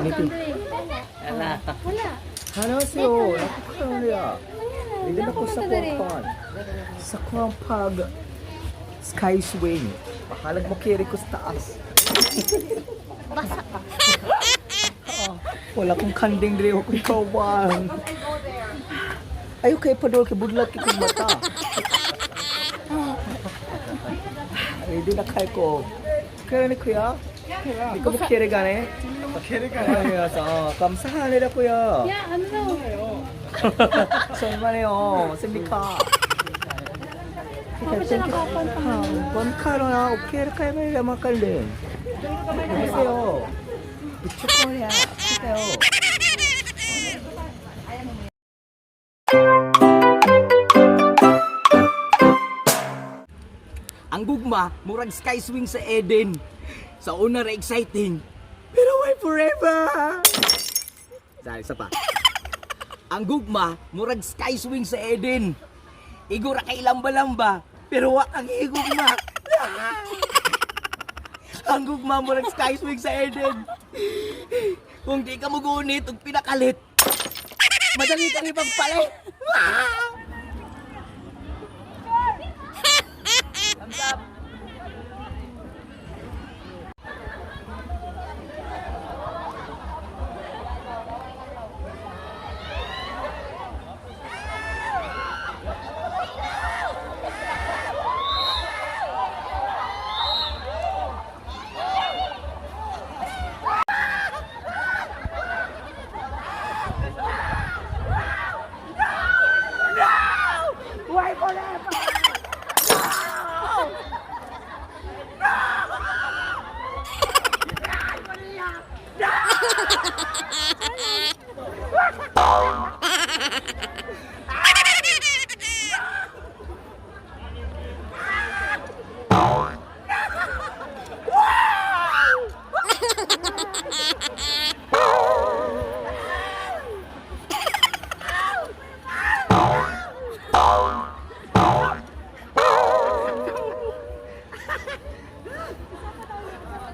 Wala. 안녕하세요. nakakaya. Hindi na ko sa kuwan. Sa kuwan pag sky swing. Makalag mo kiri ko sa taas. Basa. Wala kong kanding diri ko kawan. Ayo kay padol kay budlat kay mata. Hindi na kay ko. Kaya ni kuya. Hindi ko kiri gane. Kiri gane. 감사합니다 kuya. Ya, ano daw? 정말요. 씁니까? Bakit siya nakapantahan? 번카로나 오케이를 깔면 막걸리. 보세요. 미쳤거리야. 보세요. Ang gugma, murag sky swing sa Eden. Sa una ra exciting, pero why forever? Sorry, isa pa. Ang gugma, murag sky swing sa Eden. Igura kay Lamba, pero wa ang higugma. Ang gugma, murag sky swing sa Eden. Kung di ka mugunit ug pinakalit, madali kang ipagpalit. Thumbs up. Why forever?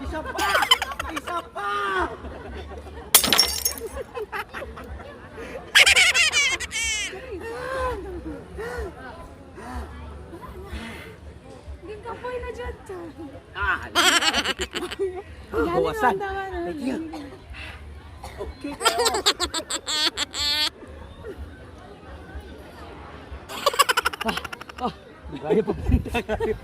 Isa pa! Isa pa! Hindi ka po na dyan. Bawasan. Thank you. Okay kayo. Di kaya papunta kayo.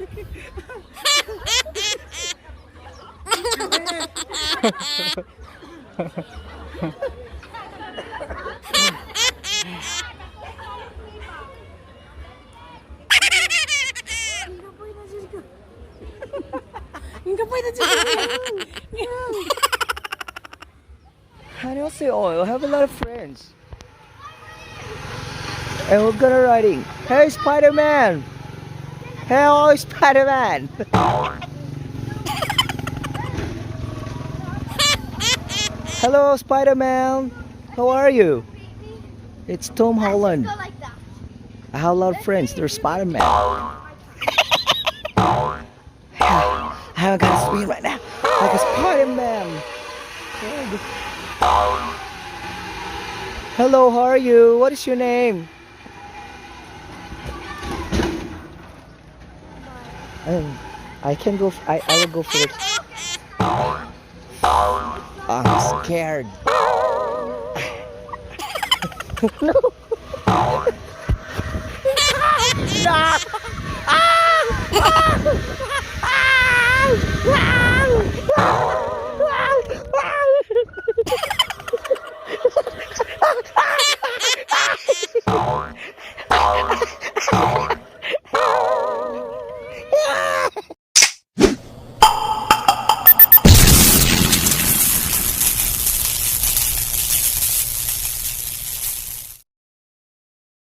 Hindi po na dyan. 안녕하세요. I have a lot of friends. And we're gonna riding. Hey Spider-Man! Hello Spider-Man! Hello Spider-Man! How are you? It's Tom Holland. Go like that. I have a lot of friends. They're Spider-Man. I haven't got a swing right now. Like a Spider-Man. Hello, how are you? What is your name? I can go. I will go first. I'm scared. No.